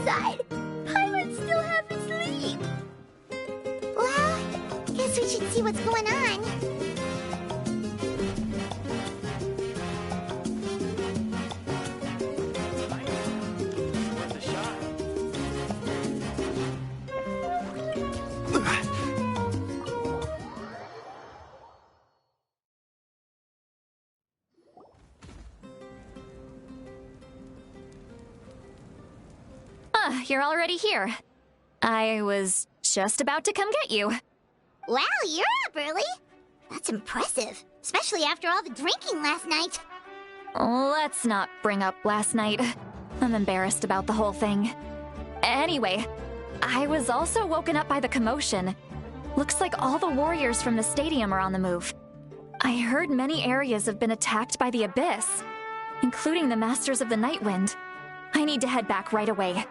inside. Pirates still have his sleep. Well, guess we should see what's going on. You're already here. I was just about to come get you. Wow, you're up early. That's impressive, especially after all the drinking last night. Let's not bring up last night. I'm embarrassed about the whole thing. Anyway, I was also woken up by the commotion. Looks like all the warriors from the stadium are on the move. I heard many areas have been attacked by the Abyss, including the Masters of the Nightwind. I need to head back right away.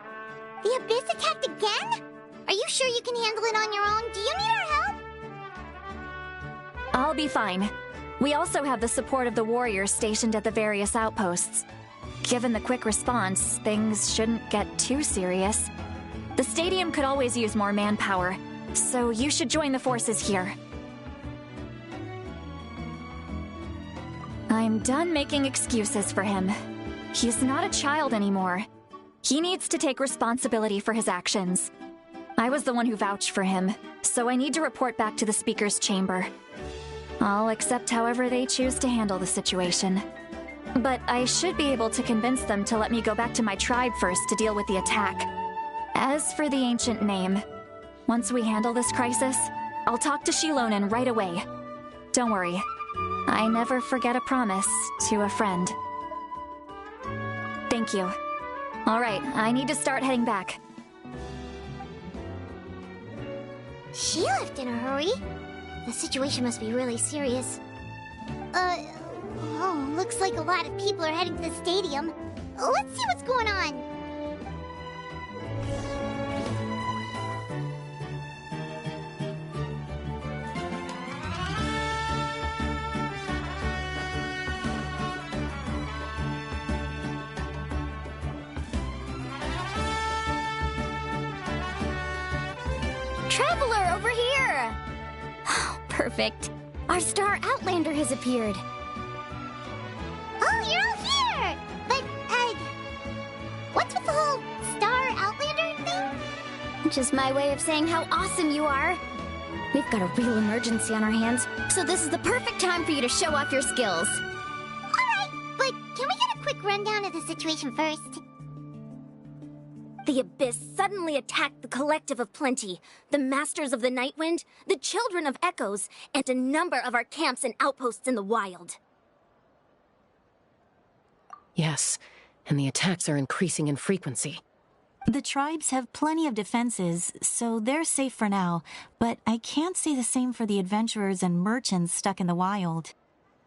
The Abyss attacked again? Are you sure you can handle it on your own? Do you need our help? I'll be fine. We also have the support of the warriors stationed at the various outposts. Given the quick response, things shouldn't get too serious. The stadium could always use more manpower, so you should join the forces here. I'm done making excuses for him. He's not a child anymore. He needs to take responsibility for his actions. I was the one who vouched for him, so I need to report back to the Speaker's chamber. I'll accept however they choose to handle the situation. But I should be able to convince them to let me go back to my tribe first to deal with the attack. As for the ancient name, once we handle this crisis, I'll talk to Shilonen right away. Don't worry, I never forget a promise to a friend. Thank you. All right, I need to start heading back. She left in a hurry. The situation must be really serious. Oh, looks like a lot of people are heading to the stadium. Let's see what's going on. Traveler, over here! Oh, perfect. Our star Outlander has appeared. Oh, you're all here! But, what's with the whole Star Outlander thing? Just my way of saying how awesome you are. We've got a real emergency on our hands, so this is the perfect time for you to show off your skills. Alright, but can we get a quick rundown of the situation first? The Abyss suddenly attacked the Collective of Plenty, the Masters of the Nightwind, the Children of Echoes, and a number of our camps and outposts in the wild. Yes, and the attacks are increasing in frequency. The tribes have plenty of defenses, so they're safe for now, but I can't say the same for the adventurers and merchants stuck in the wild.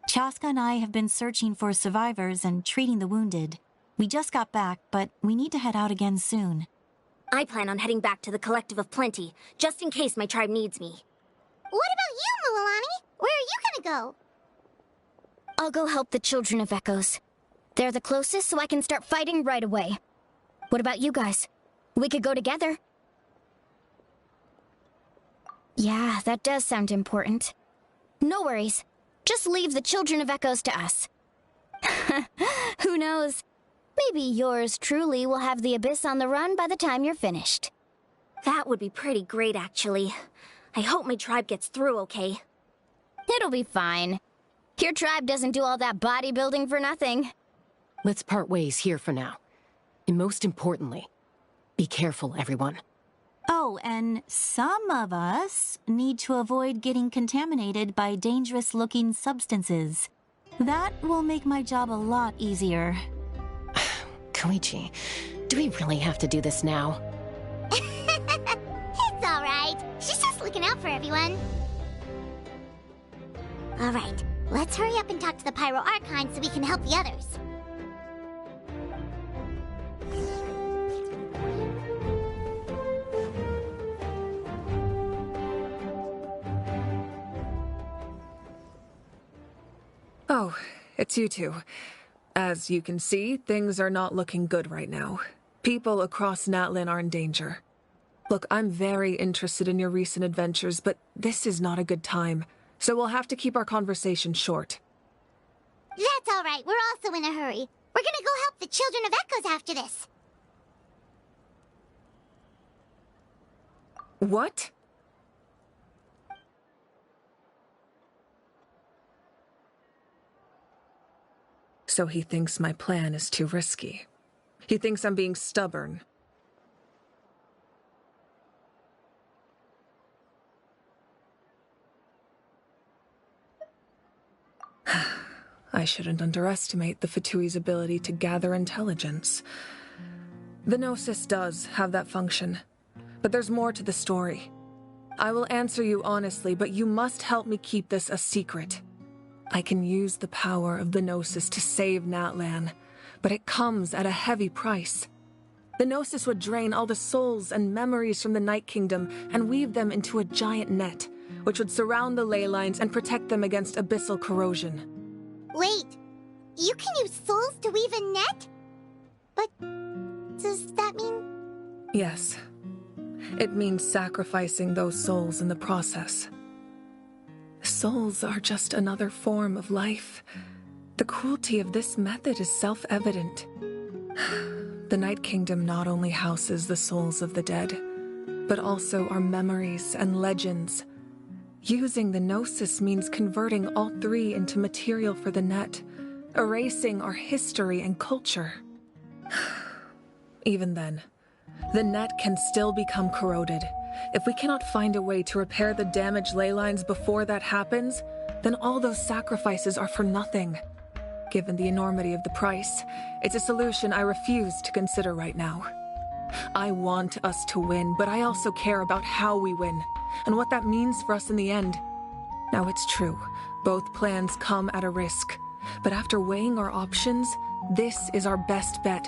Chaska and I have been searching for survivors and treating the wounded. We just got back, but we need to head out again soon. I plan on heading back to the Collective of Plenty, just in case my tribe needs me. What about you, Mualani? Where are you gonna go? I'll go help the Children of Echoes. They're the closest, so I can start fighting right away. What about you guys? We could go together. Yeah, that does sound important. No worries. Just leave the Children of Echoes to us. Who knows? Maybe yours truly will have the Abyss on the run by the time you're finished. That would be pretty great, actually. I hope my tribe gets through okay. It'll be fine. Your tribe doesn't do all that bodybuilding for nothing. Let's part ways here for now. And most importantly, be careful, everyone. Oh, and some of us need to avoid getting contaminated by dangerous-looking substances. That will make my job a lot easier. Koichi, do we really have to do this now? It's alright. She's just looking out for everyone. Alright, let's hurry up and talk to the Pyro Archon so we can help the others. Oh, it's you two. As you can see, things are not looking good right now. People across Natlan are in danger. Look, I'm very interested in your recent adventures, but this is not a good time, so we'll have to keep our conversation short. That's all right. We're also in a hurry. We're gonna go help the Children of Echoes after this. What? So he thinks my plan is too risky. He thinks I'm being stubborn. I shouldn't underestimate the Fatui's ability to gather intelligence. The Gnosis does have that function, but there's more to the story. I will answer you honestly, but you must help me keep this a secret. I can use the power of the Gnosis to save Natlan, but it comes at a heavy price. The Gnosis would drain all the souls and memories from the Night Kingdom and weave them into a giant net, which would surround the ley lines and protect them against abyssal corrosion. Wait, you can use souls to weave a net? But does that mean... Yes. It means sacrificing those souls in the process. Souls are just another form of life. The cruelty of this method is self-evident. The Night Kingdom not only houses the souls of the dead, but also our memories and legends. Using the Gnosis means converting all three into material for the net, erasing our history and culture. Even then, the net can still become corroded. If we cannot find a way to repair the damaged ley lines before that happens, then all those sacrifices are for nothing. Given the enormity of the price, it's a solution I refuse to consider right now. I want us to win, but I also care about how we win, and what that means for us in the end. Now, it's true, both plans come at a risk, but after weighing our options, this is our best bet.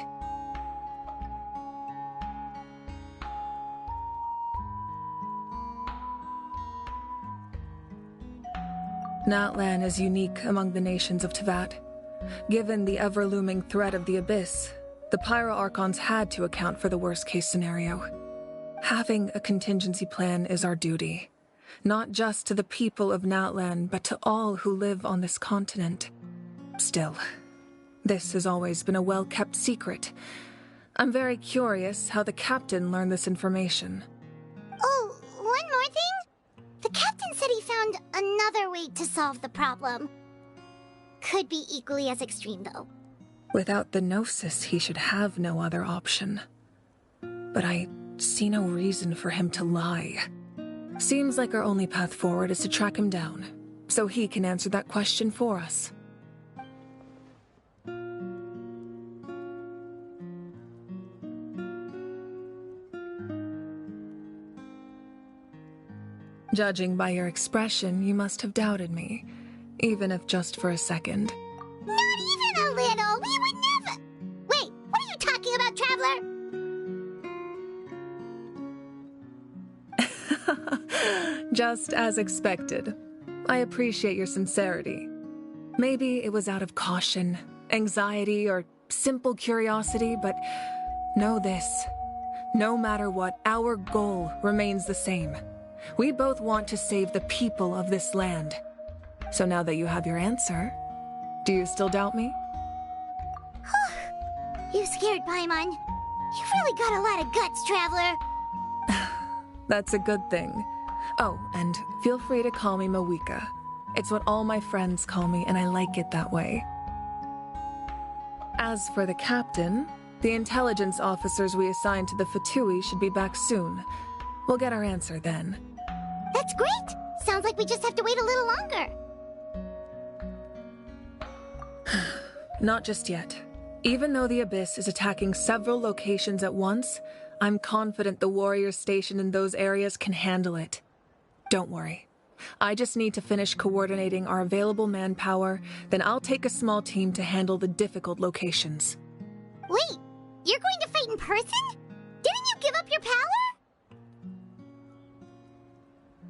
Natlan is unique among the nations of Teyvat. Given the ever-looming threat of the Abyss, the Pyro-Archons had to account for the worst-case scenario. Having a contingency plan is our duty, not just to the people of Natlan, but to all who live on this continent. Still, this has always been a well-kept secret. I'm very curious how the captain learned this information. Oh, one more thing? The captain said he found another way to solve the problem. Could be equally as extreme, though. Without the Gnosis, he should have no other option. But I see no reason for him to lie. Seems like our only path forward is to track him down, so he can answer that question for us. Judging by your expression, you must have doubted me, even if just for a second. Not even a little! We would never... Wait, what are you talking about, Traveler? Just as expected. I appreciate your sincerity. Maybe it was out of caution, anxiety, or simple curiosity, but know this. No matter what, our goal remains the same. We both want to save the people of this land. So now that you have your answer, do you still doubt me? You scared, Paimon. You've really got a lot of guts, Traveler. That's a good thing. Oh, and feel free to call me Mawika. It's what all my friends call me, and I like it that way. As for the captain, the intelligence officers we assigned to the Fatui should be back soon. We'll get our answer then. That's great! Sounds like we just have to wait a little longer. Not just yet. Even though the Abyss is attacking several locations at once, I'm confident the warriors stationed in those areas can handle it. Don't worry. I just need to finish coordinating our available manpower, then I'll take a small team to handle the difficult locations. Wait, you're going to fight in person? Didn't you give up your power?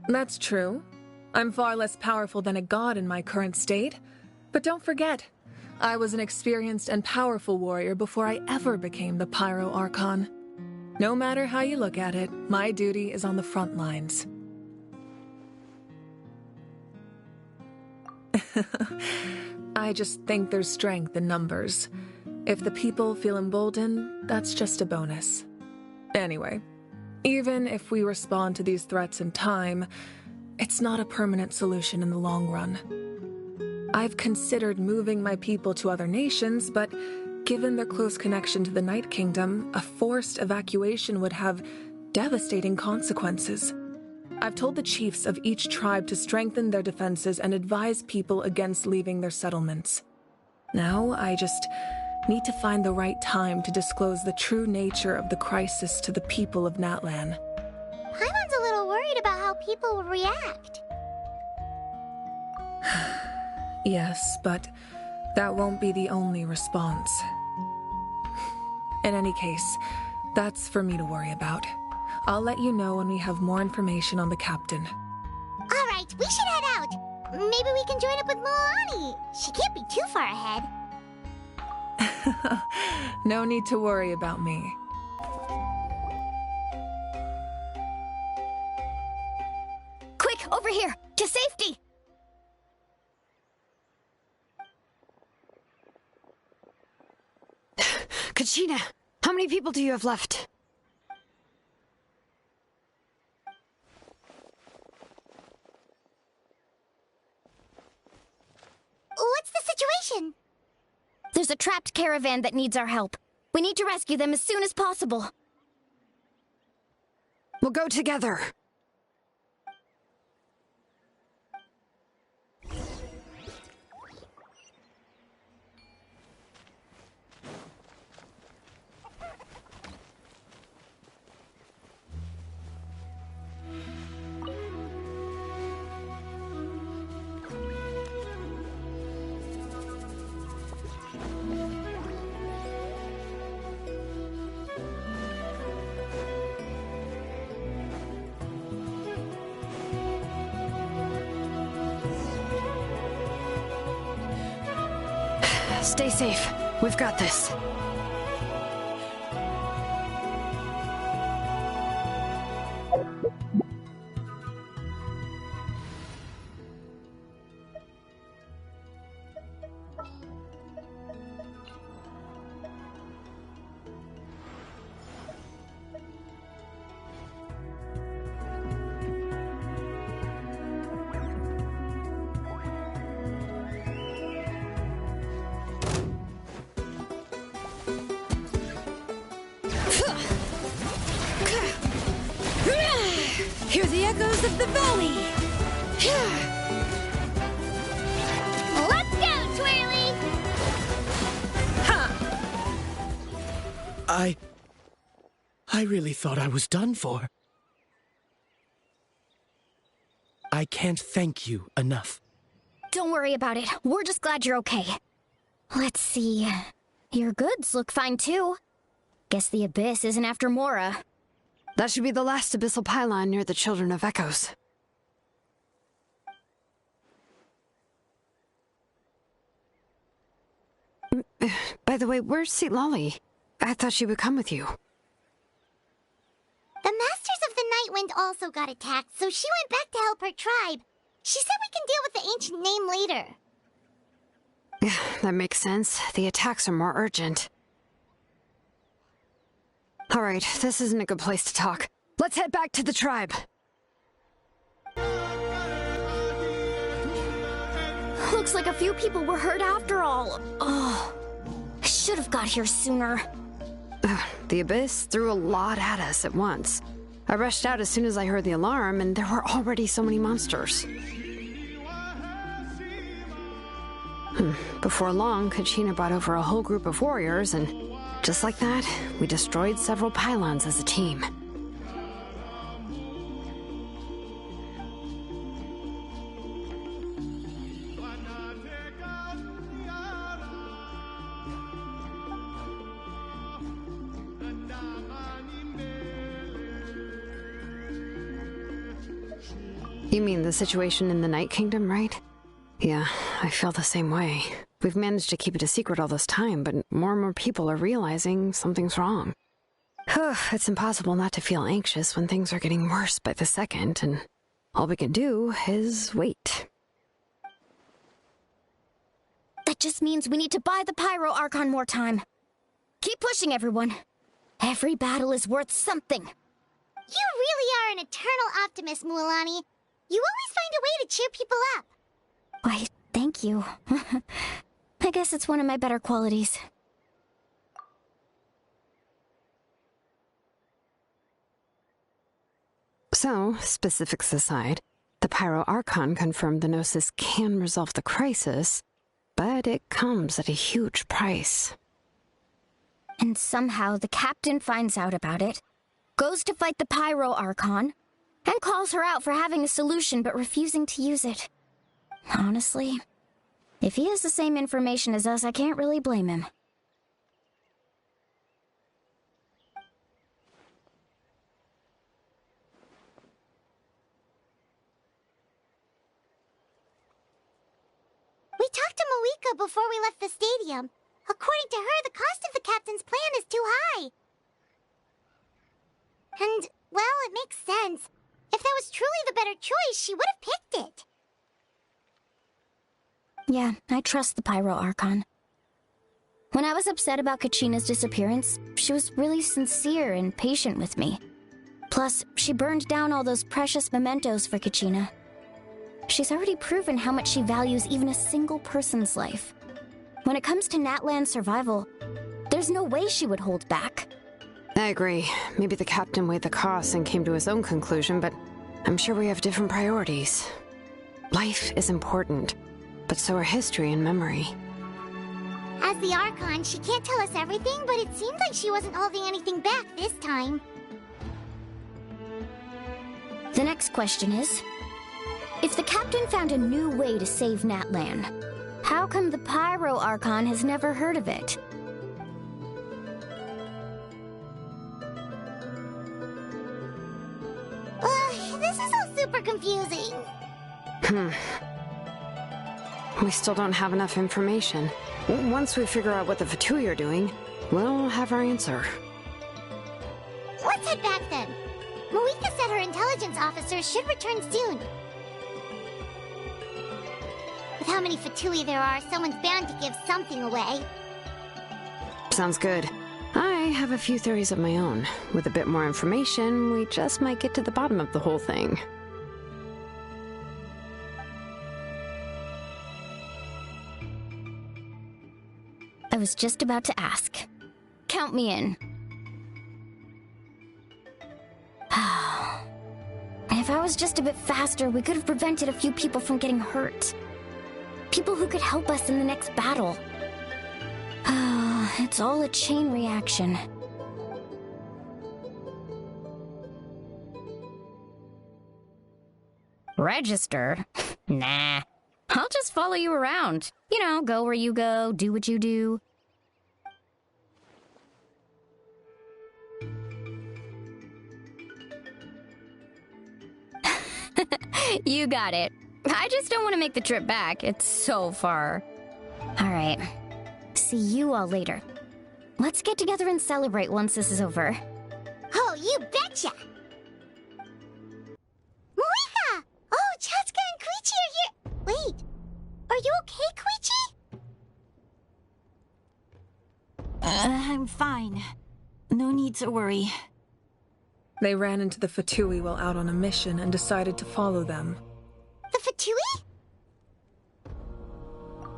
That's true. I'm far less powerful than a god in my current state. But don't forget, I was an experienced and powerful warrior before I ever became the Pyro Archon. No matter how you look at it, my duty is on the front lines. I just think there's strength in numbers. If the people feel emboldened, that's just a bonus. Anyway, even if we respond to these threats in time, it's not a permanent solution in the long run. I've considered moving my people to other nations, but given their close connection to the Night Kingdom, a forced evacuation would have devastating consequences. I've told the chiefs of each tribe to strengthen their defenses and advise people against leaving their settlements. Now, I just need to find the right time to disclose the true nature of the crisis to the people of Natlan. Paimon's a little worried about how people will react. Yes, but that won't be the only response. In any case, that's for me to worry about. I'll let you know when we have more information on the captain. All right, we should head out. Maybe we can join up with Moani. She can't be too far ahead. No need to worry about me. Quick, over here! To safety! Kachina, how many people do you have left? What's the situation? There's a trapped caravan that needs our help. We need to rescue them as soon as possible. We'll go together. Stay safe. We've got this. Hear the echoes of the valley! Let's go, Twirly! I really thought I was done for. I can't thank you enough. Don't worry about it. We're just glad you're okay. Let's see. Your goods look fine, too. Guess the Abyss isn't after Mora. That should be the last abyssal pylon near the Children of Echoes. By the way, where's Seat Lolly? I thought she would come with you. The Masters of the Night Wind also got attacked, so she went back to help her tribe. She said we can deal with the ancient name later. That makes sense. The attacks are more urgent. Alright, this isn't a good place to talk. Let's head back to the tribe. Looks like a few people were hurt after all. Oh, I should have got here sooner. The Abyss threw a lot at us at once. I rushed out as soon as I heard the alarm, and there were already so many monsters. Before long, Kachina brought over a whole group of warriors, and just like that, we destroyed several pylons as a team. You mean the situation in the Night Kingdom, right? Yeah, I feel the same way. We've managed to keep it a secret all this time, but more and more people are realizing something's wrong. It's impossible not to feel anxious when things are getting worse by the second, and all we can do is wait. That just means we need to buy the Pyro Archon more time. Keep pushing, everyone. Every battle is worth something. You really are an eternal optimist, Mualani. You always find a way to cheer people up. Why, thank you. I guess it's one of my better qualities. So, specifics aside, the Pyro Archon confirmed the Gnosis can resolve the crisis, but it comes at a huge price. And somehow the captain finds out about it, goes to fight the Pyro Archon, and calls her out for having a solution but refusing to use it. Honestly, if he has the same information as us, I can't really blame him. We talked to Moika before we left the stadium. According to her, the cost of the captain's plan is too high. And, well, it makes sense. If that was truly the better choice, she would have picked it. Yeah, I trust the Pyro Archon. When I was upset about Kachina's disappearance, she was really sincere and patient with me. Plus, she burned down all those precious mementos for Kachina. She's already proven how much she values even a single person's life. When it comes to Natlan's survival, there's no way she would hold back. I agree. Maybe the captain weighed the costs and came to his own conclusion, but I'm sure we have different priorities. Life is important, but so are history and memory. As the Archon, she can't tell us everything, but it seemed like she wasn't holding anything back this time. The next question is, if the captain found a new way to save Natlan, how come the Pyro Archon has never heard of it? This is all super confusing. We still don't have enough information. Once we figure out what the Fatui are doing, we'll have our answer. Let's head back then. Moika said her intelligence officers should return soon. With how many Fatui there are, someone's bound to give something away. Sounds good. I have a few theories of my own. With a bit more information, we just might get to the bottom of the whole thing. I was just about to ask. Count me in. If I was just a bit faster, we could have prevented a few people from getting hurt. People who could help us in the next battle. It's all a chain reaction. Register? Nah. I'll just follow you around. You know, go where you go, do what you do. You got it. I just don't want to make the trip back. It's so far. All right. See you all later. Let's get together and celebrate once this is over. Oh, you betcha! Moika! Oh, Chaska and Koichi are here! Wait, are you okay, Koichi? I'm fine. No need to worry. They ran into the Fatui while out on a mission and decided to follow them. The Fatui?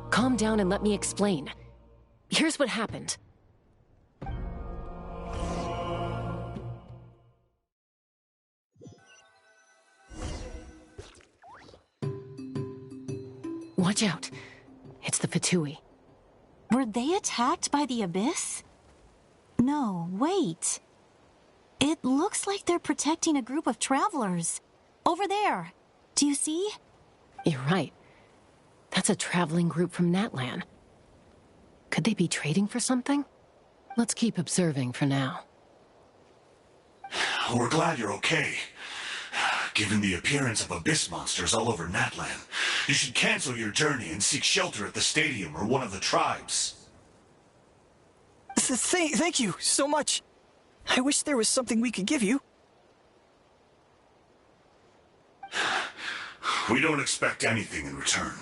Calm down and let me explain. Here's what happened. Watch out. It's the Fatui. Were they attacked by the Abyss? No, wait. It looks like they're protecting a group of travelers. Over there. Do you see? You're right. That's a traveling group from Natlan. Could they be trading for something? Let's keep observing for now. We're glad you're okay. given the appearance of abyss monsters all over Natlan. You should cancel your journey and seek shelter at the stadium or one of the tribes. Thank you so much. I wish there was something we could give you. We don't expect anything in return.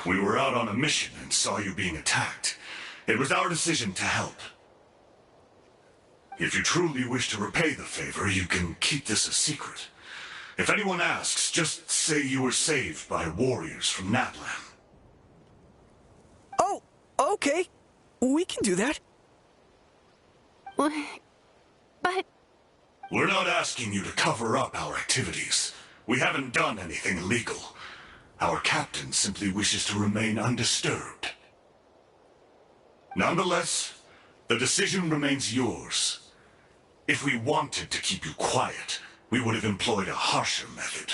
We were out on a mission and saw you being attacked. It was our decision to help. If you truly wish to repay the favor, you can keep this a secret. If anyone asks, just say you were saved by warriors from Natlan. Oh, okay. We can do that. But... We're not asking you to cover up our activities. We haven't done anything illegal. Our captain simply wishes to remain undisturbed. Nonetheless, the decision remains yours. If we wanted to keep you quiet, we would have employed a harsher method.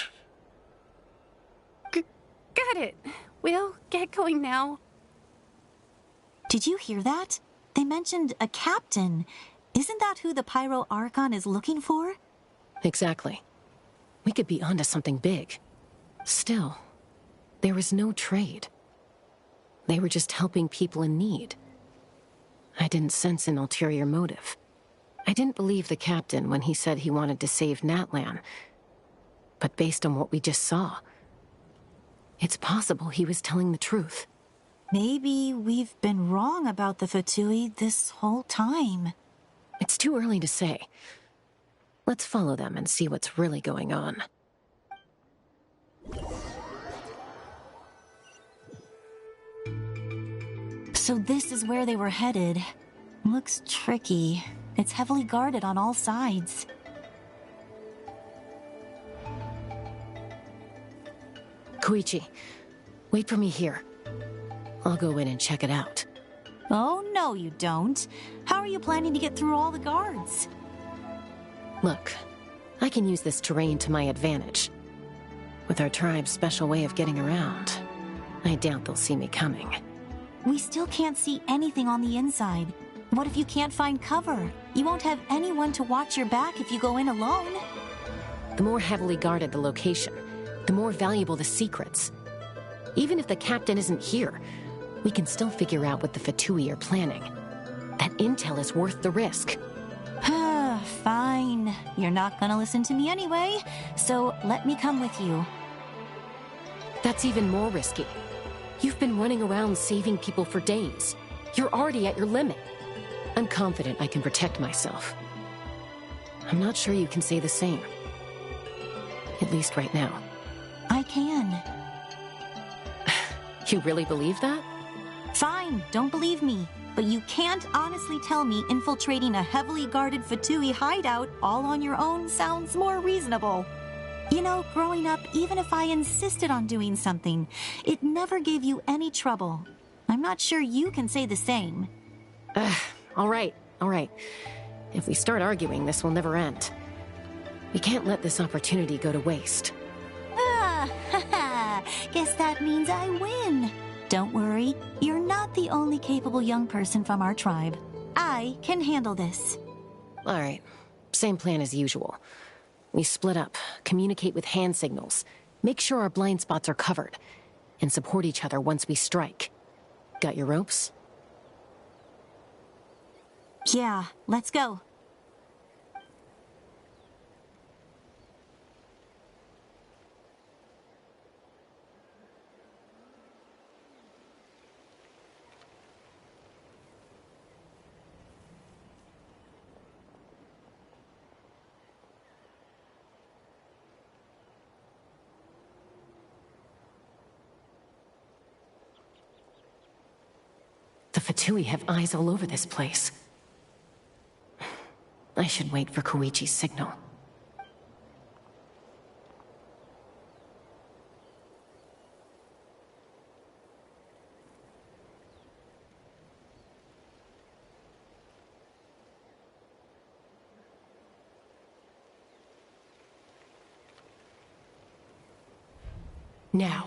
Got it. We'll get going now. Did you hear that? They mentioned a captain. Isn't that who the Pyro Archon is looking for? Exactly. We could be onto something big. Still, there was no trade. They were just helping people in need. I didn't sense an ulterior motive. I didn't believe the captain when he said he wanted to save Natlan. But based on what we just saw, it's possible he was telling the truth. Maybe we've been wrong about the Fatui this whole time. It's too early to say. Let's follow them and see what's really going on. So this is where they were headed. Looks tricky. It's heavily guarded on all sides. Koichi, wait for me here. I'll go in and check it out. Oh, no you don't. How are you planning to get through all the guards? Look, I can use this terrain to my advantage. With our tribe's special way of getting around, I doubt they'll see me coming. We still can't see anything on the inside. What if you can't find cover? You won't have anyone to watch your back if you go in alone. The more heavily guarded the location, the more valuable the secrets. Even if the captain isn't here, we can still figure out what the Fatui are planning. That intel is worth the risk. Fine. You're not gonna listen to me anyway, so let me come with you. That's even more risky. You've been running around saving people for days. You're already at your limit. I'm confident I can protect myself. I'm not sure you can say the same. At least right now. I can. You really believe that? Fine, don't believe me. But you can't honestly tell me infiltrating a heavily guarded Fatui hideout all on your own sounds more reasonable. You know, growing up, even if I insisted on doing something, it never gave you any trouble. I'm not sure you can say the same. All right. If we start arguing, this will never end. We can't let this opportunity go to waste. Guess that means I win. Don't worry, you're not the only capable young person from our tribe. I can handle this. All right, same plan as usual. We split up, communicate with hand signals, make sure our blind spots are covered, and support each other once we strike. Got your ropes? Yeah, let's go. The Fatui have eyes all over this place. I should wait for Koichi's signal. Now.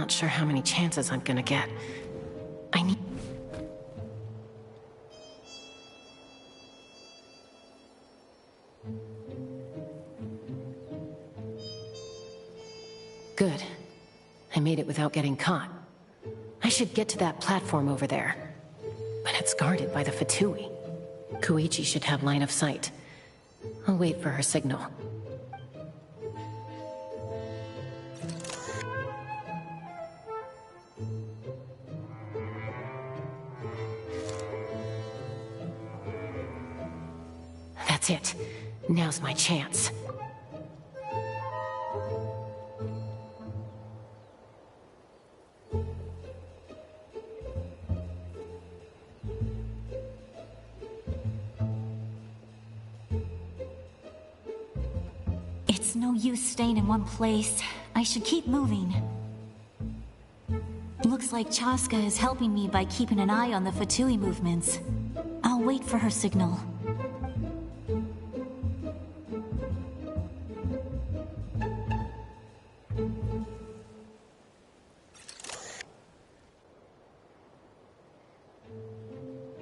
Not sure how many chances I'm gonna get. I need... Good. I made it without getting caught. I should get to that platform over there. But it's guarded by the Fatui. Koichi should have line of sight. I'll wait for her signal. That's it. Now's my chance. It's no use staying in one place. I should keep moving. Looks like Chaska is helping me by keeping an eye on the Fatui movements. I'll wait for her signal.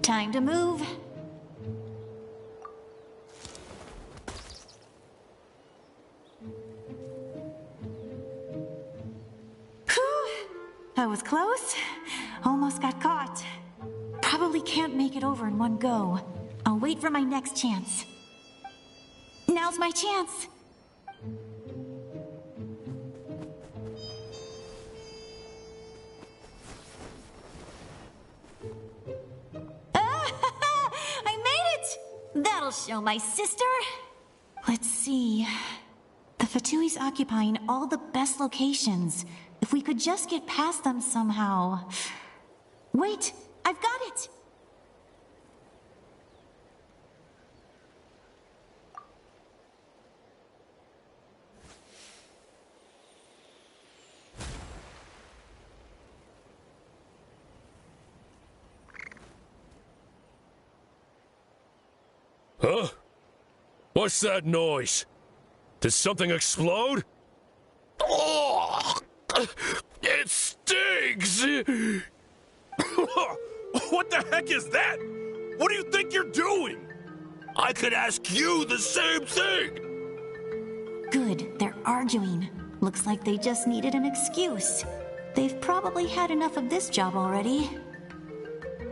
Time to move. That was close. Almost got caught. Probably can't make it over in one go. I'll wait for my next chance. Now's my chance. I made it! That'll show my sister. Let's see. The Fatui's occupying all the best locations. If we could just get past them somehow. Wait, I've got it! Huh? What's that noise? Did something explode? Oh! It stings! What the heck is that? What do you think you're doing? I could ask you the same thing! Good, they're arguing. Looks like they just needed an excuse. They've probably had enough of this job already.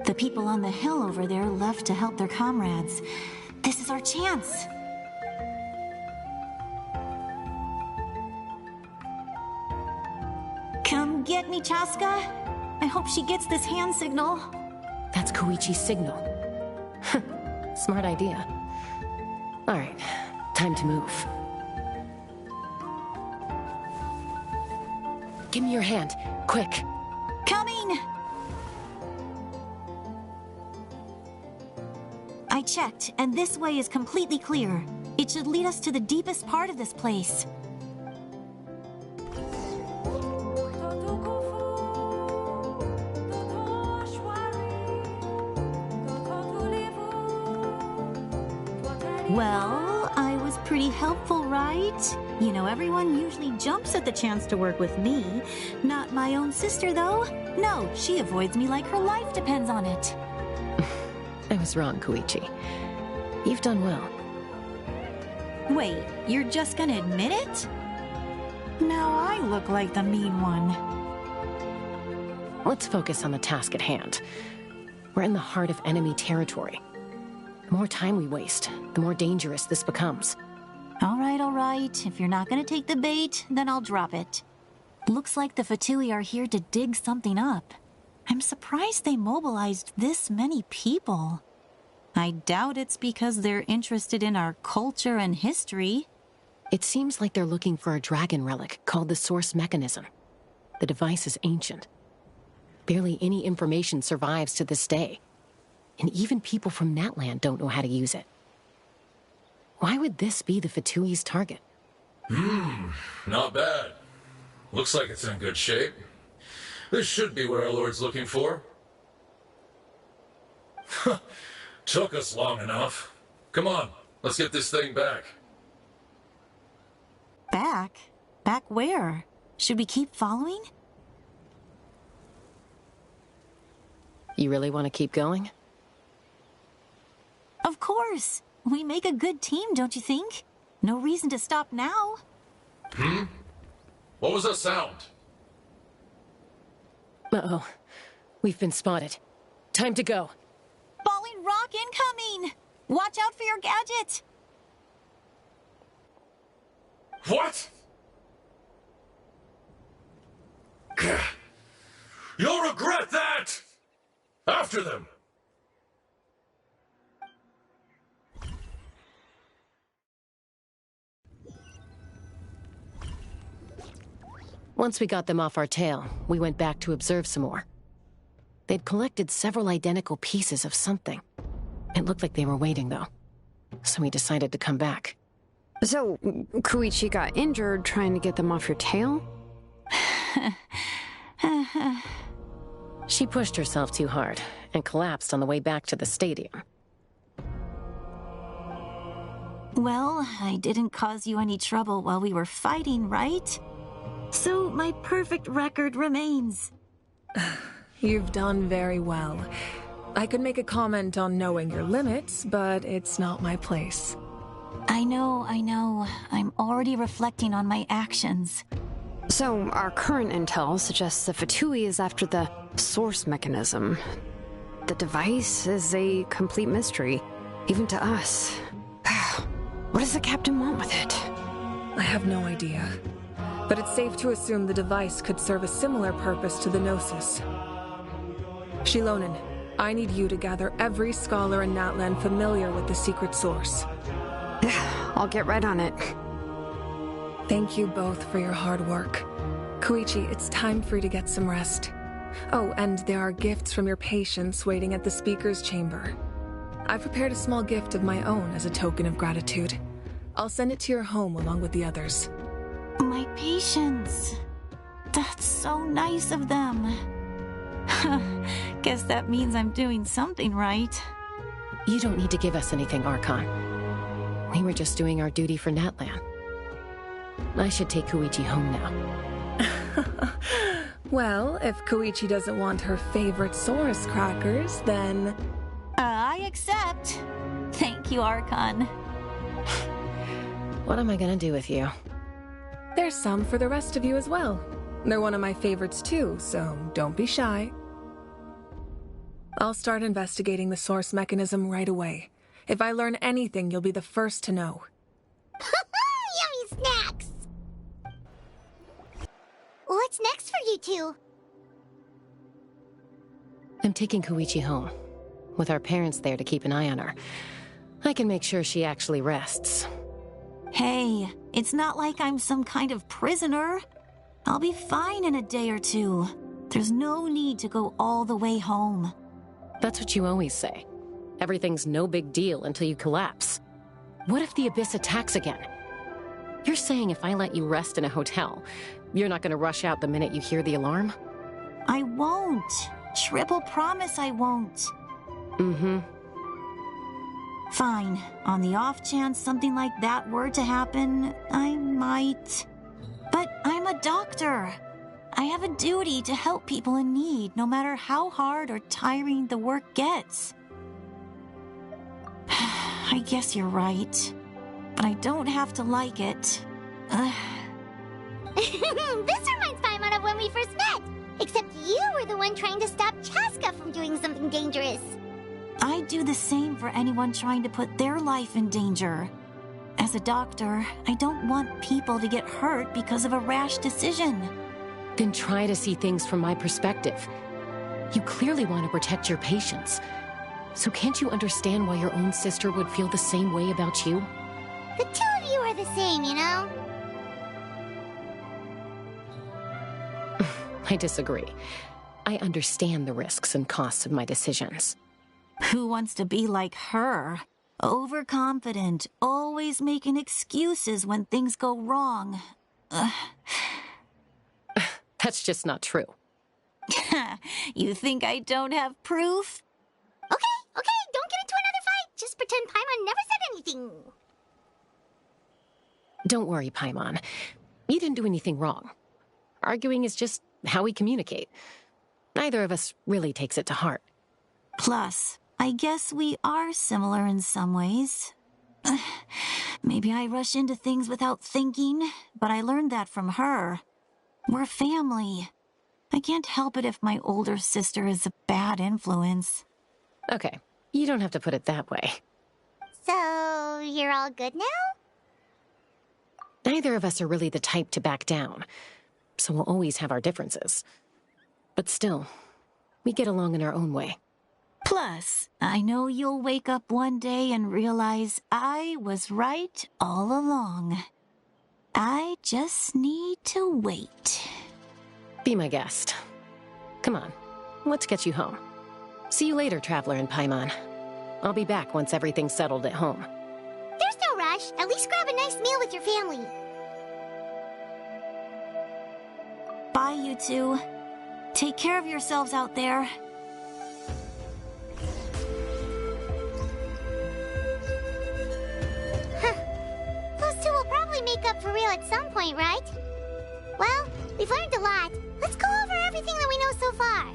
The people on the hill over there left to help their comrades. This is our chance. Come get me, Chaska. I hope she gets this hand signal. That's Koichi's signal. Smart idea. Alright, time to move. Give me your hand, quick. Coming! I checked, and this way is completely clear. It should lead us to the deepest part of this place. Well, I was pretty helpful, right? You know, everyone usually jumps at the chance to work with me. Not my own sister, though. No, she avoids me like her life depends on it. I was wrong, Koichi. You've done well. Wait, you're just gonna admit it? Now I look like the mean one. Let's focus on the task at hand. We're in the heart of enemy territory. The more time we waste, the more dangerous this becomes. All right. If you're not gonna take the bait, then I'll drop it. Looks like the Fatui are here to dig something up. I'm surprised they mobilized this many people. I doubt it's because they're interested in our culture and history. It seems like they're looking for a dragon relic called the Source Mechanism. The device is ancient. Barely any information survives to this day. And even people from Natlan don't know how to use it. Why would this be the Fatui's target? Not bad. Looks like it's in good shape. This should be what our Lord's looking for. Took us long enough. Come on, let's get this thing back. Back? Back where? Should we keep following? You really want to keep going? Of course. We make a good team, don't you think? No reason to stop now. What was that sound? Uh-oh. We've been spotted. Time to go. Falling rock incoming! Watch out for your gadget! What? You'll regret that! After them! Once we got them off our tail, we went back to observe some more. They'd collected several identical pieces of something. It looked like they were waiting, though. So we decided to come back. So, Koichi got injured trying to get them off your tail? She pushed herself too hard and collapsed on the way back to the stadium. Well, I didn't cause you any trouble while we were fighting, right? So my perfect record remains. You've done very well. I could make a comment on knowing your limits, but it's not my place. I know. I'm already reflecting on my actions. So, our current intel suggests the Fatui is after the source mechanism. The device is a complete mystery, even to us. What does the captain want with it? I have no idea. But it's safe to assume the device could serve a similar purpose to the Gnosis. Shilonen, I need you to gather every scholar in Natlan familiar with the secret source. I'll get right on it. Thank you both for your hard work. Koichi, it's time for you to get some rest. Oh, and there are gifts from your patients waiting at the speaker's chamber. I've prepared a small gift of my own as a token of gratitude. I'll send it to your home along with the others. My patients. That's so nice of them. Guess that means I'm doing something right. You don't need to give us anything, Archon. We were just doing our duty for Natlan. I should take Koichi home now. Well, if Koichi doesn't want her favorite Saurus crackers, then... I accept. Thank you, Archon. What am I gonna do with you? There's some for the rest of you as well. They're one of my favorites too, so don't be shy. I'll start investigating the source mechanism right away. If I learn anything, you'll be the first to know. Yummy snacks! What's next for you two? I'm taking Koichi home. With our parents there to keep an eye on her, I can make sure she actually rests. Hey, it's not like I'm some kind of prisoner. I'll be fine in a day or two. There's no need to go all the way home. That's what you always say. Everything's no big deal until you collapse. What if the Abyss attacks again? You're saying if I let you rest in a hotel, you're not gonna rush out the minute you hear the alarm? I won't. Triple promise I won't. Mm-hmm. Fine. On the off chance something like that were to happen, I might. But I'm a doctor. I have a duty to help people in need, no matter how hard or tiring the work gets. I guess you're right. But I don't have to like it. This reminds Paimon of when we first met. Except you were the one trying to stop Chaska from doing something dangerous. I'd do the same for anyone trying to put their life in danger. As a doctor, I don't want people to get hurt because of a rash decision. Then try to see things from my perspective. You clearly want to protect your patients. So can't you understand why your own sister would feel the same way about you? The two of you are the same, you know? I disagree. I understand the risks and costs of my decisions. Who wants to be like her? Overconfident, always making excuses when things go wrong. That's just not true. You think I don't have proof? Okay, don't get into another fight. Just pretend Paimon never said anything. Don't worry, Paimon. You didn't do anything wrong. Arguing is just how we communicate. Neither of us really takes it to heart. Plus, I guess we are similar in some ways. Maybe I rush into things without thinking, but I learned that from her. We're family. I can't help it if my older sister is a bad influence. Okay, you don't have to put it that way. So, you're all good now? Neither of us are really the type to back down, so we'll always have our differences. But still, we get along in our own way. Plus, I know you'll wake up one day and realize I was right all along. I just need to wait. Be my guest. Come on, let's get you home. See you later, Traveler in Paimon. I'll be back once everything's settled at home. There's no rush. At least grab a nice meal with your family. Bye, you two. Take care of yourselves out there. Those two will probably make up for real at some point, right? Well, we've learned a lot. Let's go over everything that we know so far.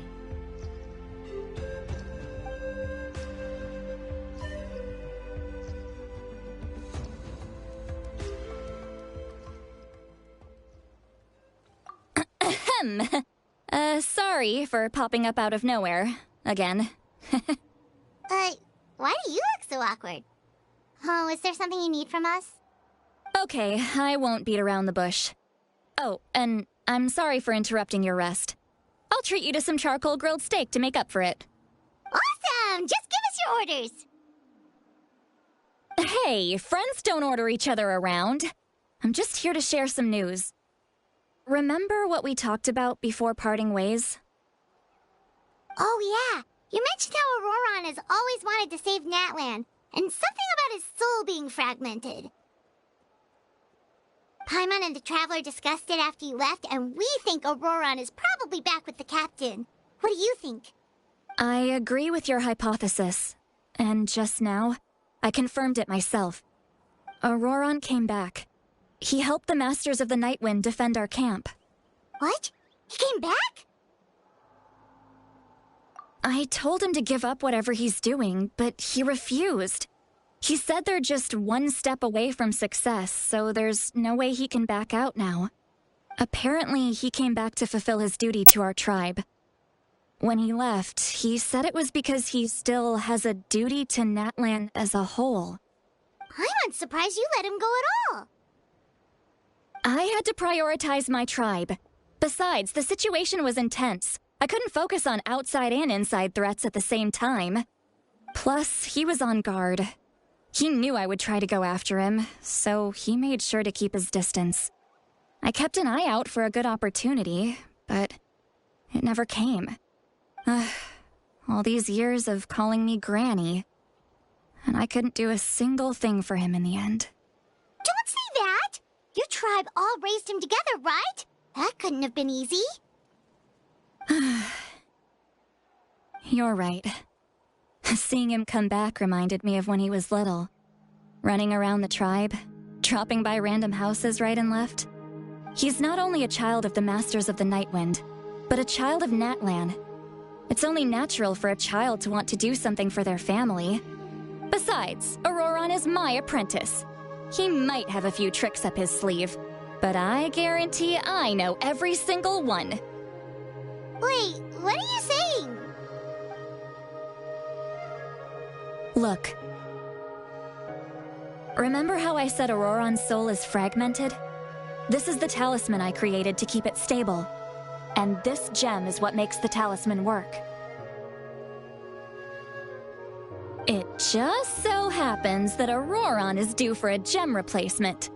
Sorry for popping up out of nowhere. Again. Why do you look so awkward? Oh, is there something you need from us? Okay, I won't beat around the bush. Oh, and I'm sorry for interrupting your rest. I'll treat you to some charcoal grilled steak to make up for it. Awesome! Just give us your orders! Hey, friends don't order each other around. I'm just here to share some news. Remember what we talked about before parting ways? Oh yeah, you mentioned how Auroron has always wanted to save Natlan, and something about his soul being fragmented. Paimon and the Traveler discussed it after you left, and we think Auroron is probably back with the captain. What do you think? I agree with your hypothesis. And just now, I confirmed it myself. Auroron came back. He helped the Masters of the Nightwind defend our camp. What? He came back? I told him to give up whatever he's doing, but he refused. He said they're just one step away from success, so there's no way he can back out now. Apparently, he came back to fulfill his duty to our tribe. When he left, he said it was because he still has a duty to Natlan as a whole. I'm surprised you let him go at all. I had to prioritize my tribe. Besides, the situation was intense. I couldn't focus on outside and inside threats at the same time. Plus, he was on guard. He knew I would try to go after him, so he made sure to keep his distance. I kept an eye out for a good opportunity, but it never came. All these years of calling me Granny, and I couldn't do a single thing for him in the end. Don't say that! Your tribe all raised him together, right? That couldn't have been easy. You're right. Seeing him come back reminded me of when he was little. Running around the tribe, dropping by random houses right and left. He's not only a child of the Masters of the Nightwind, but a child of Natlan. It's only natural for a child to want to do something for their family. Besides, Auroron is my apprentice. He might have a few tricks up his sleeve, but I guarantee I know every single one. Wait, what are you saying? Look. Remember how I said Auroron's soul is fragmented? This is the talisman I created to keep it stable. And this gem is what makes the talisman work. It just so happens that Auroron is due for a gem replacement.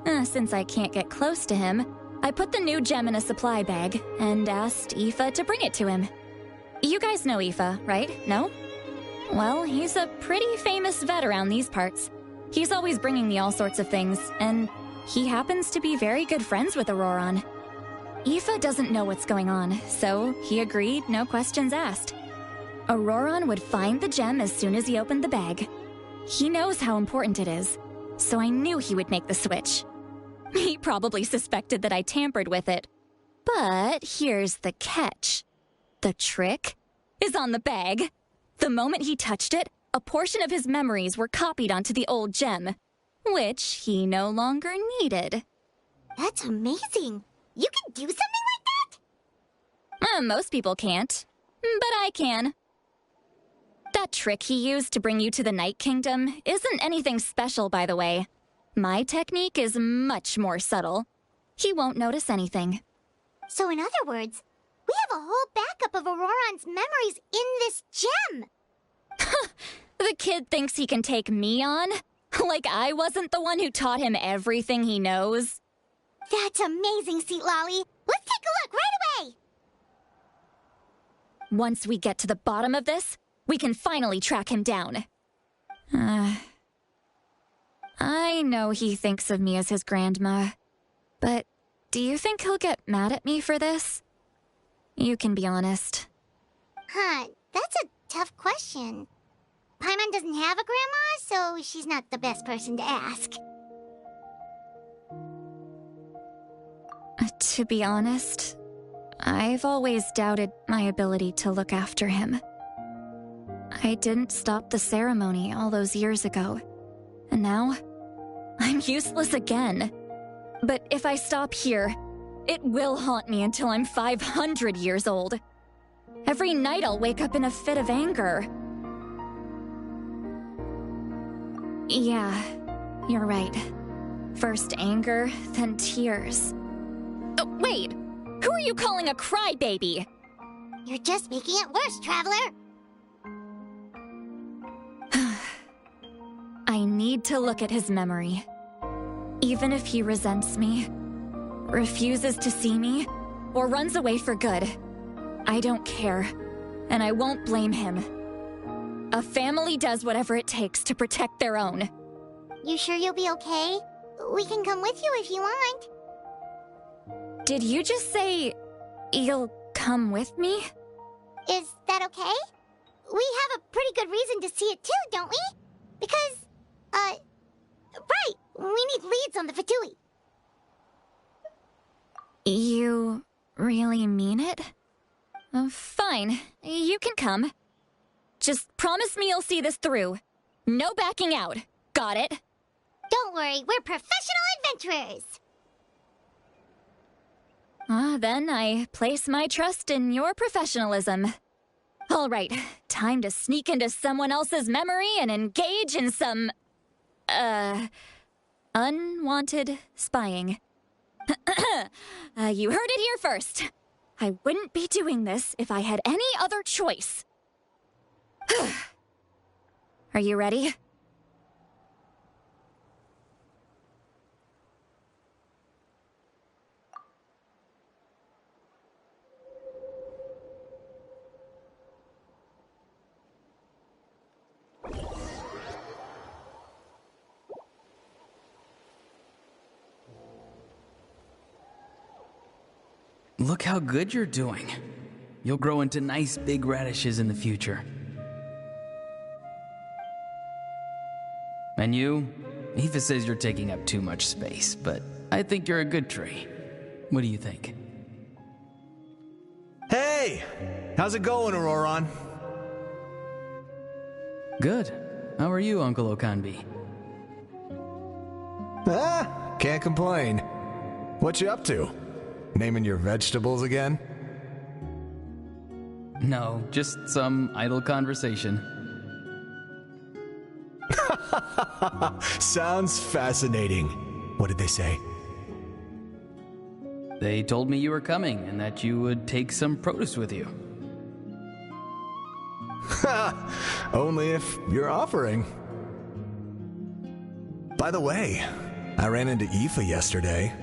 Since I can't get close to him, I put the new gem in a supply bag and asked Aoife to bring it to him. You guys know Aoife, right? No? Well, he's a pretty famous vet around these parts. He's always bringing me all sorts of things, and he happens to be very good friends with Auroron. Aoife doesn't know what's going on, so he agreed, no questions asked. Auroron would find the gem as soon as he opened the bag. He knows how important it is, so I knew he would make the switch. He probably suspected that I tampered with it. But here's the catch. The trick is on the bag. The moment he touched it, a portion of his memories were copied onto the old gem, which he no longer needed. That's amazing. You can do something like that? Most people can't, but I can. That trick he used to bring you to the Night Kingdom isn't anything special, by the way. My technique is much more subtle. He won't notice anything. So in other words, we have a whole backup of Auroron's memories in this gem! The kid thinks he can take me on? Like I wasn't the one who taught him everything he knows? That's amazing, Seat Lolly. Let's take a look right away! Once we get to the bottom of this, we can finally track him down. I know he thinks of me as his grandma, but do you think he'll get mad at me for this? You can be honest. Huh, that's a tough question. Paimon doesn't have a grandma, so she's not the best person to ask. To be honest, I've always doubted my ability to look after him. I didn't stop the ceremony all those years ago, and now I'm useless again. But if I stop here, it will haunt me until I'm 500 years old. Every night I'll wake up in a fit of anger. Yeah, you're right. First anger, then tears. Oh, wait! Who are you calling a crybaby? You're just making it worse, Traveler! I need to look at his memory. Even if he resents me, refuses to see me, or runs away for good, I don't care, and I won't blame him. A family does whatever it takes to protect their own. You sure you'll be okay? We can come with you if you want. Did you just say you'll come with me? Is that okay? We have a pretty good reason to see it too, don't we? Because, right, we need leads on the Fatui. You really mean it? Fine, you can come. Just promise me you'll see this through. No backing out. Got it? Don't worry, we're professional adventurers. Then I place my trust in your professionalism. All right, time to sneak into someone else's memory and engage in some, unwanted spying. You heard it here first. I wouldn't be doing this if I had any other choice. Are you ready? Look how good you're doing. You'll grow into nice big radishes in the future. And you? Aoife says you're taking up too much space, but I think you're a good tree. What do you think? Hey! How's it going, Auroron? Good. How are you, Uncle Okanbi? Can't complain. What you up to? Naming your vegetables again? No, just some idle conversation. Sounds fascinating. What did they say? They told me you were coming and that you would take some produce with you. Only if you're offering. By the way, I ran into Aoife yesterday.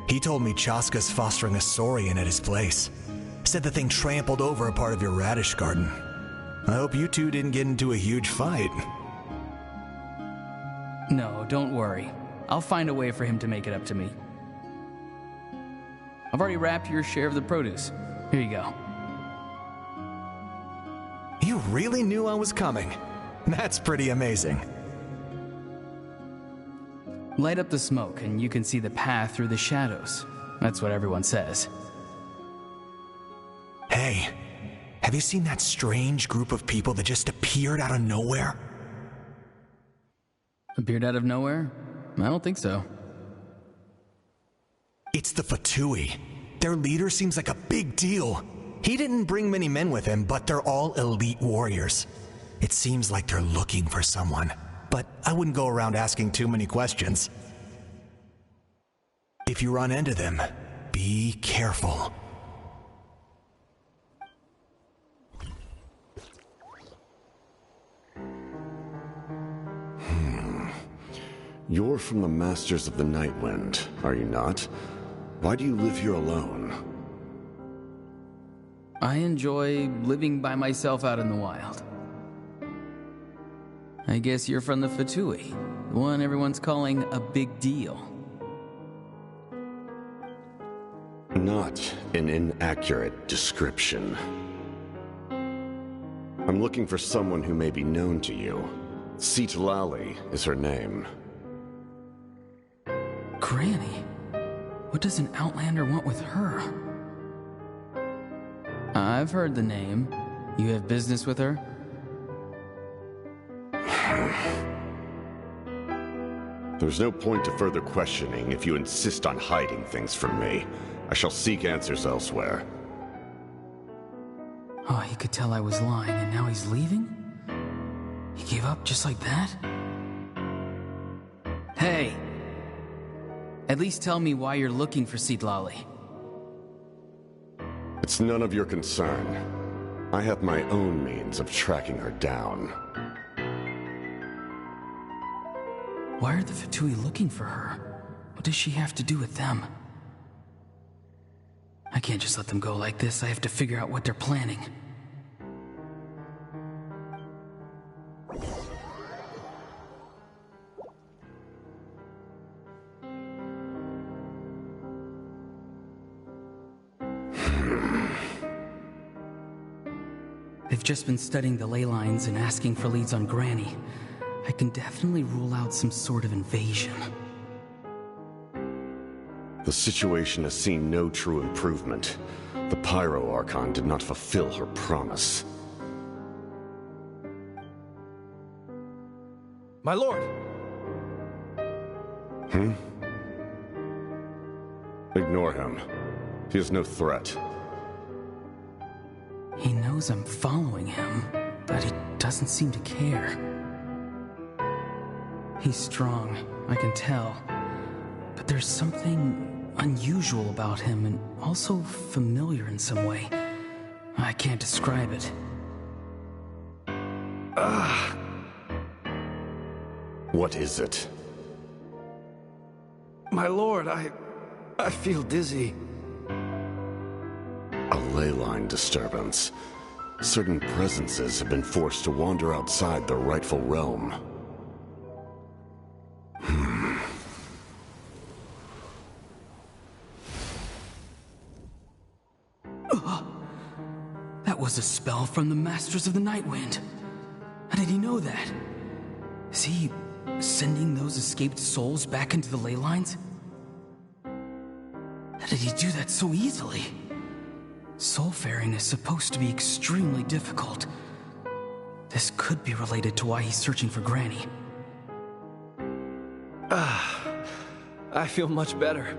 He told me Chaska's fostering a saurian at his place. Said the thing trampled over a part of your radish garden. I hope you two didn't get into a huge fight. No, don't worry. I'll find a way for him to make it up to me. I've already wrapped your share of the produce. Here you go. You really knew I was coming. That's pretty amazing. Light up the smoke and you can see the path through the shadows. That's what everyone says. Hey, Have you seen that strange group of people that just appeared out of nowhere? Appeared out of nowhere? I don't think so. It's the Fatui. Their leader seems like a big deal. He didn't bring many men with him, but they're all elite warriors. It seems like they're looking for someone, but I wouldn't go around asking too many questions. If you run into them, be careful. You're from the Masters of the Nightwind, are you not? Why do you live here alone? I enjoy living by myself out in the wild. I guess you're from the Fatui, the one everyone's calling a big deal. Not an inaccurate description. I'm looking for someone who may be known to you. Citlali is her name. Granny? What does an Outlander want with her? I've heard the name. You have business with her? There's no point to further questioning if you insist on hiding things from me. I shall seek answers elsewhere. Oh, he could tell I was lying, and now he's leaving? He gave up just like that? Hey! At least tell me why you're looking for Citlali. It's none of your concern. I have my own means of tracking her down. Why are the Fatui looking for her? What does she have to do with them? I can't just let them go like this. I have to figure out what they're planning. They've just been studying the ley lines and asking for leads on Granny. I can definitely rule out some sort of invasion. The situation has seen no true improvement. The Pyro Archon did not fulfill her promise. My lord! Ignore him. He is no threat. He knows I'm following him, but he doesn't seem to care. He's strong, I can tell. But there's something unusual about him and also familiar in some way. I can't describe it. What is it? My lord, I feel dizzy. A ley line disturbance. Certain presences have been forced to wander outside their rightful realm. That was a spell from the Masters of the Nightwind. How did he know that? Is he sending those escaped souls back into the ley lines? How did he do that so easily? Soulfaring is supposed to be extremely difficult. This could be related to why he's searching for Granny. I feel much better.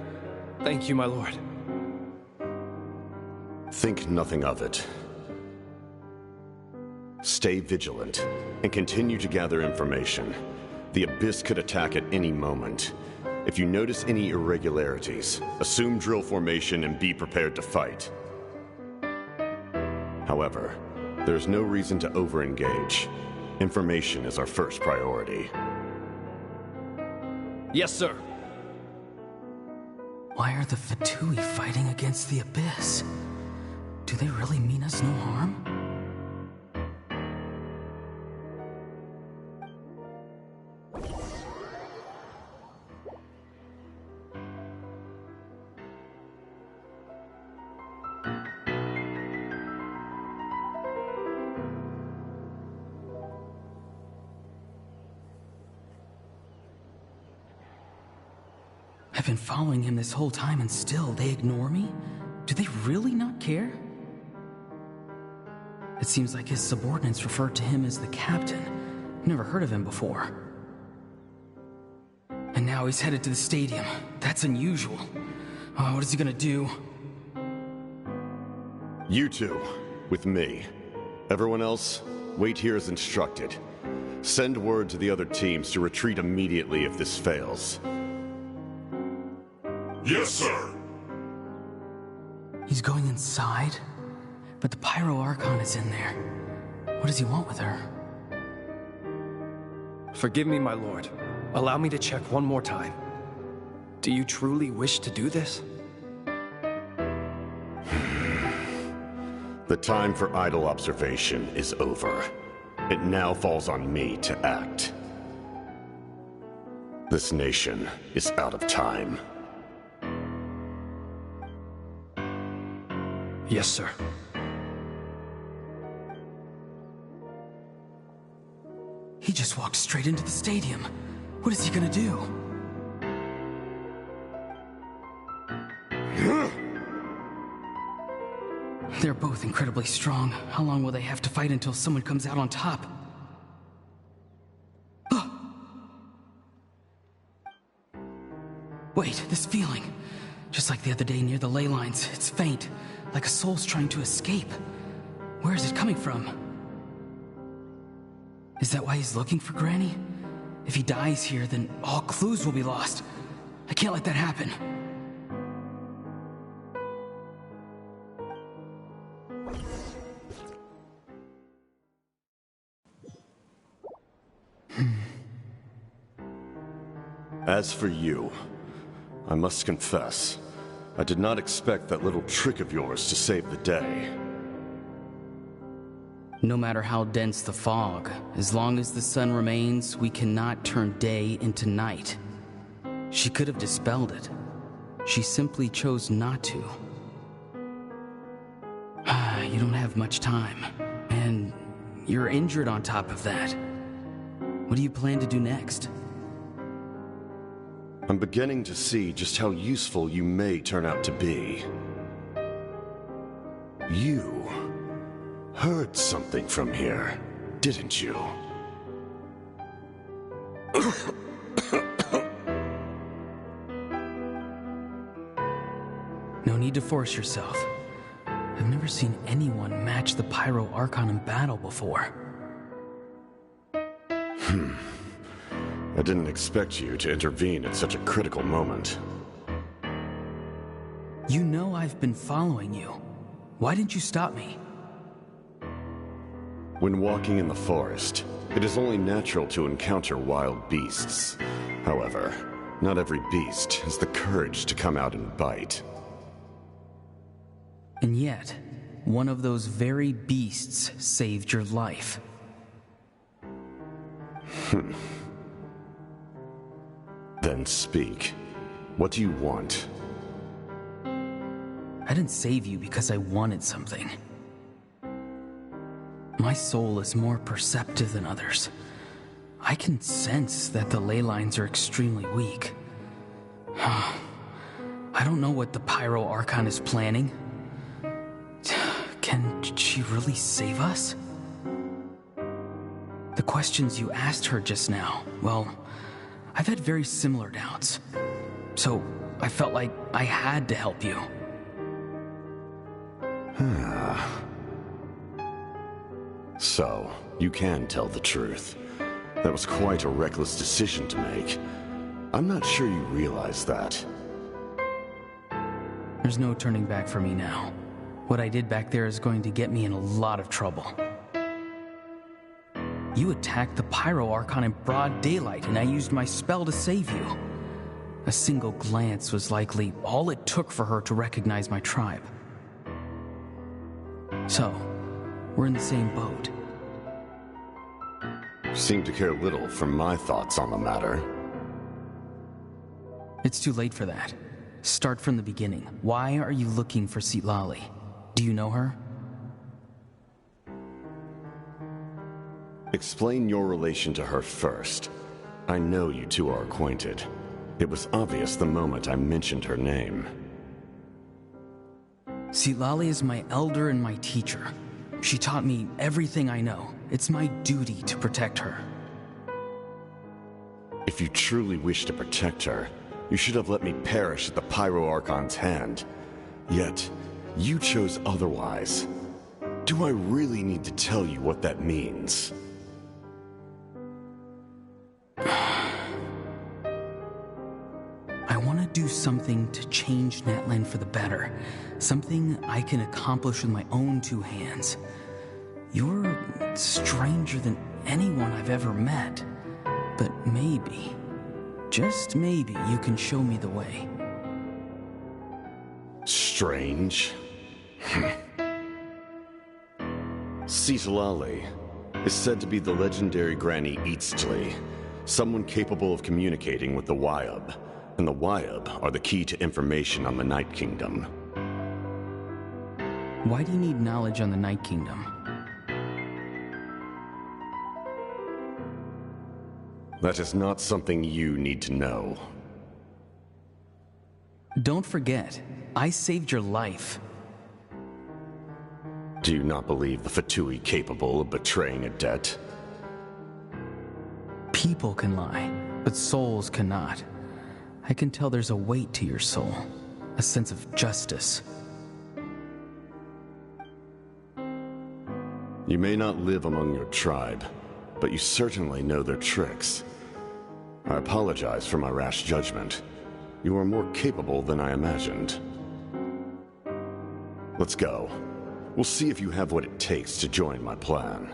Thank you, my lord. Think nothing of it. Stay vigilant and continue to gather information. The Abyss could attack at any moment. If you notice any irregularities, assume drill formation and be prepared to fight. However, there's no reason to over-engage. Information is our first priority. Yes, sir. Why are the Fatui fighting against the Abyss? Do they really mean us no harm? I've been following him this whole time and still they ignore me? Do they really not care? It seems like his subordinates refer to him as the captain. Never heard of him before. And now he's headed to the stadium. That's unusual. Oh, what is he gonna do? You two, with me. Everyone else, wait here as instructed. Send word to the other teams to retreat immediately if this fails. Yes, sir. He's going inside? But the Pyro Archon is in there. What does he want with her? Forgive me, my lord. Allow me to check one more time. Do you truly wish to do this? The time for idle observation is over. It now falls on me to act. This nation is out of time. Yes, sir. He just walked straight into the stadium. What is he gonna do? They're both incredibly strong. How long will they have to fight until someone comes out on top? Wait, this feeling. Just like the other day near the ley lines, it's faint, like a soul's trying to escape. Where is it coming from? Is that why he's looking for Granny? If he dies here, then all clues will be lost. I can't let that happen. As for you, I must confess, I did not expect that little trick of yours to save the day. No matter how dense the fog, as long as the sun remains, we cannot turn day into night. She could have dispelled it. She simply chose not to. You don't have much time, and you're injured on top of that. What do you plan to do next? I'm beginning to see just how useful you may turn out to be. You heard something from here, didn't you? No need to force yourself. I've never seen anyone match the Pyro Archon in battle before. I didn't expect you to intervene at such a critical moment. You know I've been following you. Why didn't you stop me? When walking in the forest, it is only natural to encounter wild beasts. However, not every beast has the courage to come out and bite. And yet, one of those very beasts saved your life. Then speak. What do you want? I didn't save you because I wanted something. My soul is more perceptive than others. I can sense that the ley lines are extremely weak. I don't know what the Pyro Archon is planning. Can she really save us? The questions you asked her just now, well, I've had very similar doubts. So I felt like I had to help you. So, you can tell the truth. That was quite a reckless decision to make. I'm not sure you realize that. There's no turning back for me now. What I did back there is going to get me in a lot of trouble. You attacked the Pyro Archon in broad daylight, and I used my spell to save you. A single glance was likely all it took for her to recognize my tribe. So, we're in the same boat. Seem to care little for my thoughts on the matter. It's too late for that. Start from the beginning. Why are you looking for Citlali? Do you know her? Explain your relation to her first. I know you two are acquainted. It was obvious the moment I mentioned her name. Citlali is my elder and my teacher. She taught me everything I know. It's my duty to protect her. If you truly wish to protect her, you should have let me perish at the Pyro Archon's hand. Yet, you chose otherwise. Do I really need to tell you what that means? I want to do something to change Natlan for the better. Something I can accomplish with my own two hands. You're stranger than anyone I've ever met. But maybe, just maybe, you can show me the way. Strange? Citlali is said to be the legendary Granny Eastli, someone capable of communicating with the Wyab, and the Wyab are the key to information on the Night Kingdom. Why do you need knowledge on the Night Kingdom? That is not something you need to know. Don't forget, I saved your life. Do you not believe the Fatui capable of betraying a debt? People can lie, but souls cannot. I can tell there's a weight to your soul, a sense of justice. You may not live among your tribe, but you certainly know their tricks. I apologize for my rash judgment. You are more capable than I imagined. Let's go. We'll see if you have what it takes to join my plan.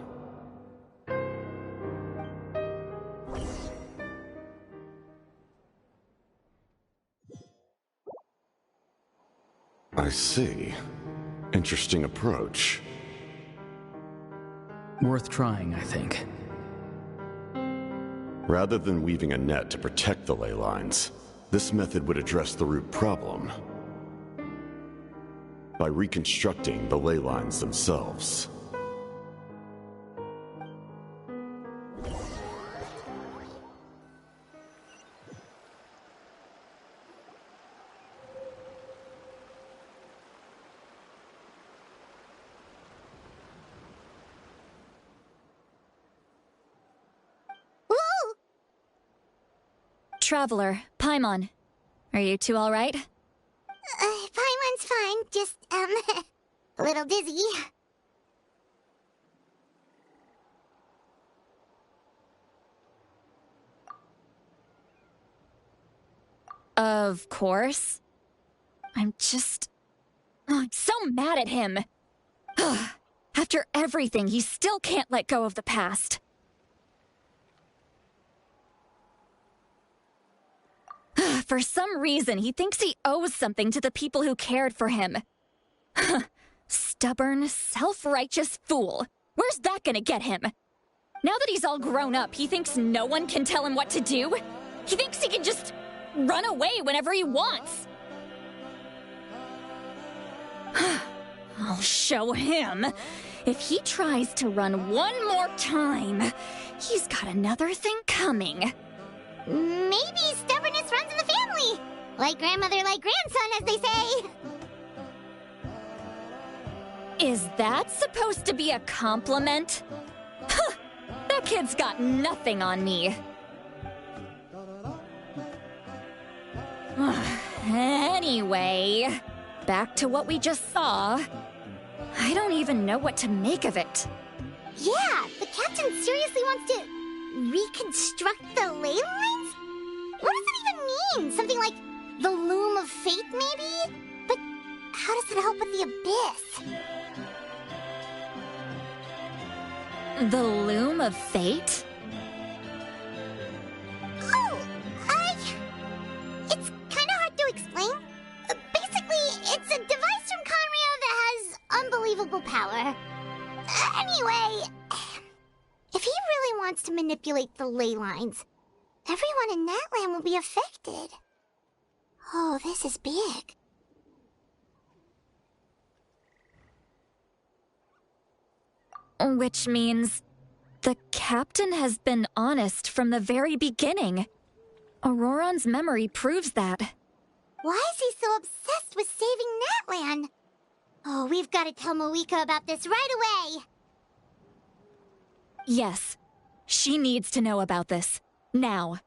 I see. Interesting approach. Worth trying, I think. Rather than weaving a net to protect the ley lines, this method would address the root problem by reconstructing the ley lines themselves. Traveler, Paimon. Are you two all right? Paimon's fine, just, a little dizzy. Of course. I'm so mad at him. After everything, he still can't let go of the past. For some reason, he thinks he owes something to the people who cared for him. Stubborn, self-righteous fool. Where's that gonna get him? Now that he's all grown up, he thinks no one can tell him what to do? He thinks he can just run away whenever he wants. I'll show him. If he tries to run one more time, he's got another thing coming. Maybe stubbornness runs in the family. Like grandmother, like grandson, as they say. Is that supposed to be a compliment? That kid's got nothing on me. Anyway, back to what we just saw. I don't even know what to make of it. Yeah, the captain seriously wants to reconstruct the ley lines? What does it even mean? Something like the loom of fate, maybe? But how does it help with the abyss? The loom of fate? Oh, it's kind of hard to explain. Basically, it's a device from Conrio that has unbelievable power. Anyway, if he really wants to manipulate the ley lines, everyone in Natlan will be affected. Oh, this is big. Which means the captain has been honest from the very beginning. Auroron's memory proves that. Why is he so obsessed with saving Natlan? Oh, we've got to tell Moeka about this right away! Yes. She needs to know about this. Now.